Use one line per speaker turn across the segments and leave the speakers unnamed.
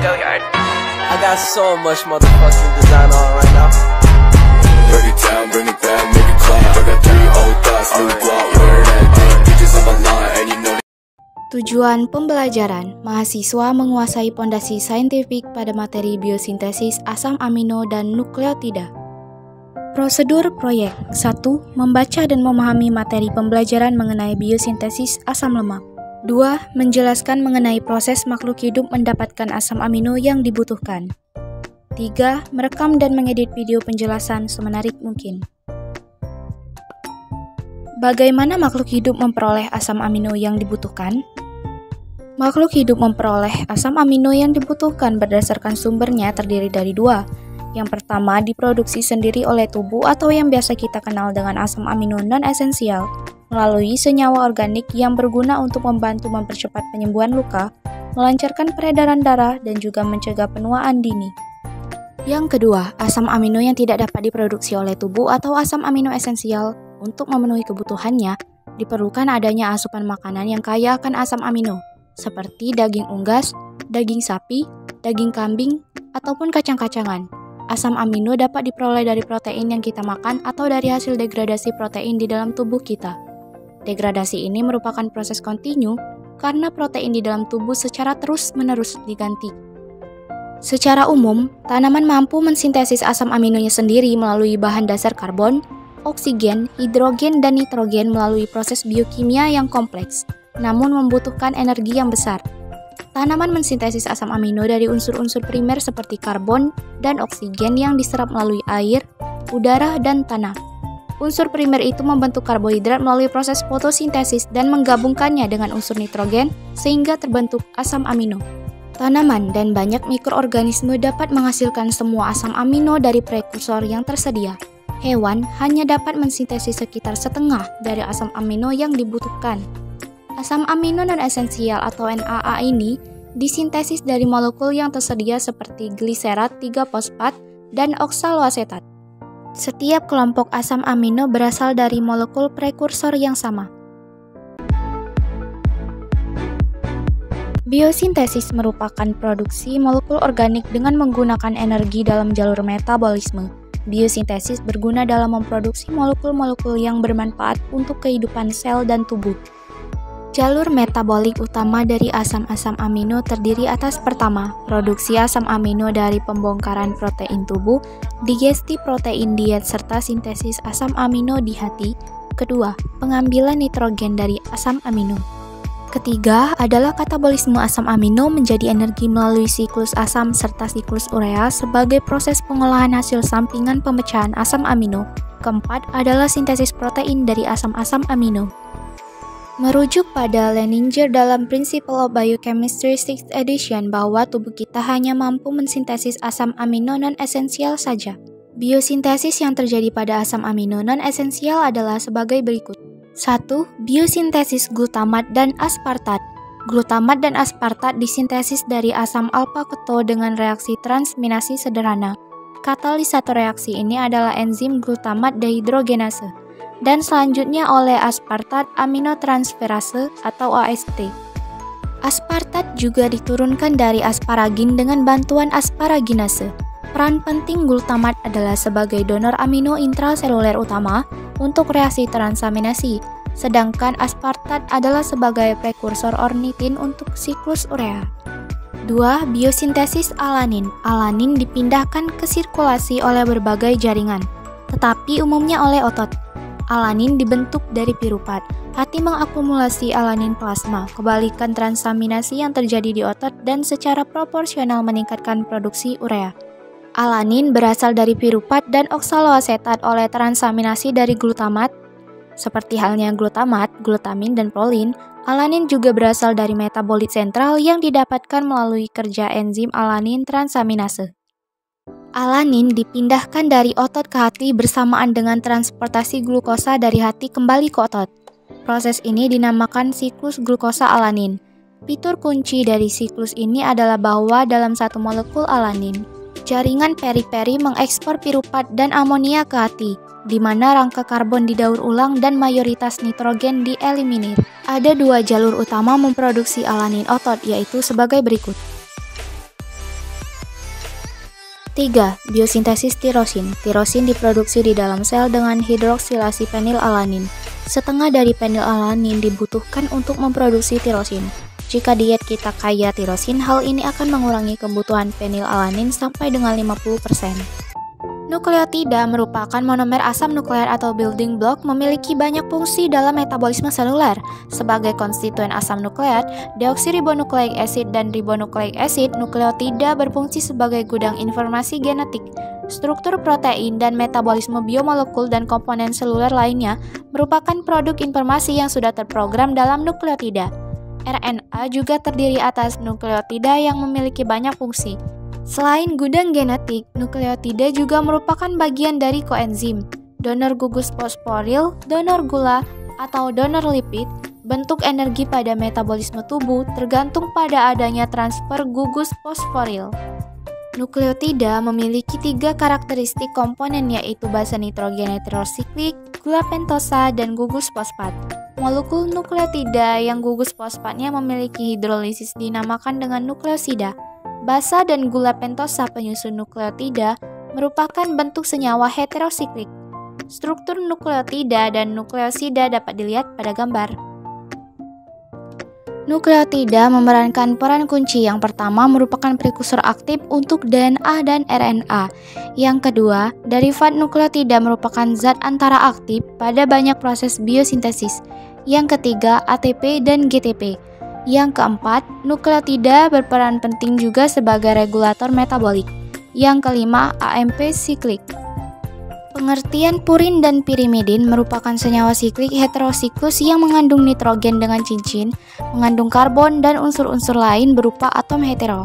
I got so much motherfucking design on right now.
Break it down, bring it back, make it clap. I got 3 old thoughts, new guap, where that thing, bitches on my line, and you know.
Tujuan pembelajaran, mahasiswa menguasai pondasi saintifik pada materi biosintesis asam amino dan nukleotida. Prosedur proyek 1. Membaca dan memahami materi pembelajaran mengenai biosintesis asam lemak. 2. Menjelaskan mengenai proses makhluk hidup mendapatkan asam amino yang dibutuhkan. 3. Merekam dan mengedit video penjelasan semenarik mungkin. Bagaimana makhluk hidup memperoleh asam amino yang dibutuhkan? Makhluk hidup memperoleh asam amino yang dibutuhkan berdasarkan sumbernya terdiri dari 2. Yang pertama diproduksi sendiri oleh tubuh atau yang biasa kita kenal dengan asam amino non-esensial melalui senyawa organik yang berguna untuk membantu mempercepat penyembuhan luka, melancarkan peredaran darah, dan juga mencegah penuaan dini. Yang kedua, asam amino yang tidak dapat diproduksi oleh tubuh atau asam amino esensial. Untuk memenuhi kebutuhannya, diperlukan adanya asupan makanan yang kaya akan asam amino, seperti daging unggas, daging sapi, daging kambing, ataupun kacang-kacangan. Asam amino dapat diperoleh dari protein yang kita makan atau dari hasil degradasi protein di dalam tubuh kita. Degradasi ini merupakan proses kontinu karena protein di dalam tubuh secara terus-menerus diganti. Secara umum, tanaman mampu mensintesis asam aminonya sendiri melalui bahan dasar karbon, oksigen, hidrogen, dan nitrogen melalui proses biokimia yang kompleks, namun membutuhkan energi yang besar. Tanaman mensintesis asam amino dari unsur-unsur primer seperti karbon dan oksigen yang diserap melalui air, udara, dan tanah. Unsur primer itu membentuk karbohidrat melalui proses fotosintesis dan menggabungkannya dengan unsur nitrogen sehingga terbentuk asam amino. Tanaman dan banyak mikroorganisme dapat menghasilkan semua asam amino dari prekursor yang tersedia. Hewan hanya dapat mensintesis sekitar setengah dari asam amino yang dibutuhkan. Asam amino non-esensial atau NAA ini disintesis dari molekul yang tersedia seperti gliserat 3-fosfat dan oksaloasetat. Setiap kelompok asam amino berasal dari molekul prekursor yang sama. Biosintesis merupakan produksi molekul organik dengan menggunakan energi dalam jalur metabolisme. Biosintesis berguna dalam memproduksi molekul-molekul yang bermanfaat untuk kehidupan sel dan tubuh. Jalur metabolik utama dari asam-asam amino terdiri atas pertama, produksi asam amino dari pembongkaran protein tubuh, digesti protein diet serta sintesis asam amino di hati. Kedua, pengambilan nitrogen dari asam amino. Ketiga adalah katabolisme asam amino menjadi energi melalui siklus asam serta siklus urea sebagai proses pengolahan hasil sampingan pemecahan asam amino. Keempat adalah sintesis protein dari asam-asam amino. Merujuk pada Leininger dalam Principle of Biochemistry 6th edition bahwa tubuh kita hanya mampu mensintesis asam amino non-esensial saja. Biosintesis yang terjadi pada asam amino non-esensial adalah sebagai berikut. 1. Biosintesis glutamat dan aspartat. Glutamat dan aspartat disintesis dari asam alfa-keto dengan reaksi transminasi sederhana. Katalisator reaksi ini adalah enzim glutamat dehidrogenase, dan selanjutnya oleh aspartat aminotransferase atau AST. Aspartat juga diturunkan dari asparagin dengan bantuan asparaginase. Peran penting glutamat adalah sebagai donor amino intraseluler utama untuk reaksi transaminasi, sedangkan aspartat adalah sebagai prekursor ornitin untuk siklus urea. 2. Biosintesis alanin. Alanin dipindahkan ke sirkulasi oleh berbagai jaringan, tetapi umumnya oleh otot. Alanin dibentuk dari pirupat. Hati mengakumulasi alanin plasma, kebalikan transaminasi yang terjadi di otot dan secara proporsional meningkatkan produksi urea. Alanin berasal dari pirupat dan oksaloasetat oleh transaminasi dari glutamat. Seperti halnya glutamat, glutamin, dan prolin, alanin juga berasal dari metabolit sentral yang didapatkan melalui kerja enzim alanin transaminase. Alanin dipindahkan dari otot ke hati bersamaan dengan transportasi glukosa dari hati kembali ke otot. Proses ini dinamakan siklus glukosa alanin. Fitur kunci dari siklus ini adalah bahwa dalam satu molekul alanin, jaringan periperi mengekspor pirupat dan amonia ke hati, di mana rangka karbon didaur ulang dan mayoritas nitrogen dieliminir. Ada 2 jalur utama memproduksi alanin otot, yaitu sebagai berikut. 3. Biosintesis tirosin. Tirosin diproduksi di dalam sel dengan hidroksilasi penilalanin. Setengah dari penilalanin dibutuhkan untuk memproduksi tirosin. Jika diet kita kaya tirosin, hal ini akan mengurangi kebutuhan penilalanin sampai dengan 50%. Nukleotida merupakan monomer asam nuklear atau building block, memiliki banyak fungsi dalam metabolisme seluler. Sebagai konstituen asam nukleat, deoksiribonukleik acid dan ribonukleik acid, nukleotida berfungsi sebagai gudang informasi genetik. Struktur protein dan metabolisme biomolekul dan komponen seluler lainnya merupakan produk informasi yang sudah terprogram dalam nukleotida. RNA juga terdiri atas nukleotida yang memiliki banyak fungsi. Selain gudang genetik, nukleotida juga merupakan bagian dari koenzim, donor gugus fosforil, donor gula, atau donor lipid. Bentuk energi pada metabolisme tubuh tergantung pada adanya transfer gugus fosforil. Nukleotida memiliki 3 karakteristik komponen, yaitu basa nitrogen heterosiklik, gula pentosa, dan gugus fosfat. Molekul nukleotida yang gugus fosfatnya memiliki hidrolisis dinamakan dengan nukleosida. Basa dan gula pentosa penyusun nukleotida merupakan bentuk senyawa heterosiklik. Struktur nukleotida dan nukleosida dapat dilihat pada gambar. Nukleotida memerankan peran kunci. Yang pertama merupakan prekursor aktif untuk DNA dan RNA. Yang kedua, derivat nukleotida merupakan zat antara aktif pada banyak proses biosintesis. Yang ketiga, ATP dan GTP. Yang keempat, nukleotida berperan penting juga sebagai regulator metabolik. Yang kelima, AMP siklik. Pengertian purin dan pirimidin merupakan senyawa siklik heterosiklus yang mengandung nitrogen dengan cincin, mengandung karbon dan unsur-unsur lain berupa atom hetero.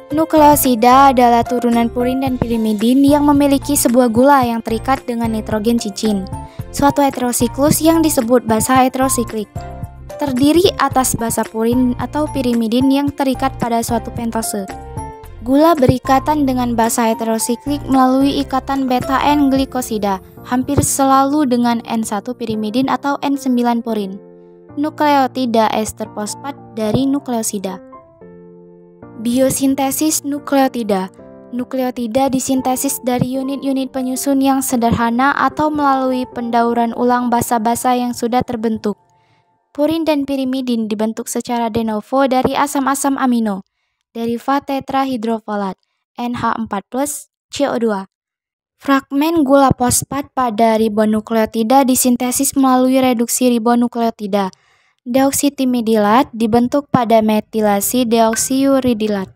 Nukleosida adalah turunan purin dan pirimidin yang memiliki sebuah gula yang terikat dengan nitrogen cincin, suatu heterosiklus yang disebut basa heterosiklik. Terdiri atas basa purin atau pirimidin yang terikat pada suatu pentose. Gula berikatan dengan basa heterosiklik melalui ikatan beta-N glikosida, hampir selalu dengan N1 pirimidin atau N9 purin. Nukleotida ester fosfat dari nukleosida. Biosintesis nukleotida. Nukleotida disintesis dari unit-unit penyusun yang sederhana atau melalui pendauran ulang basa-basa yang sudah terbentuk. Purin dan pirimidin dibentuk secara de novo dari asam-asam amino, derivat tetrahidrofolat, NH4+, CO2. Fragmen gula fosfat pada ribonukleotida disintesis melalui reduksi ribonukleotida. Deoksitimidilat dibentuk pada metilasi deoksiuridilat.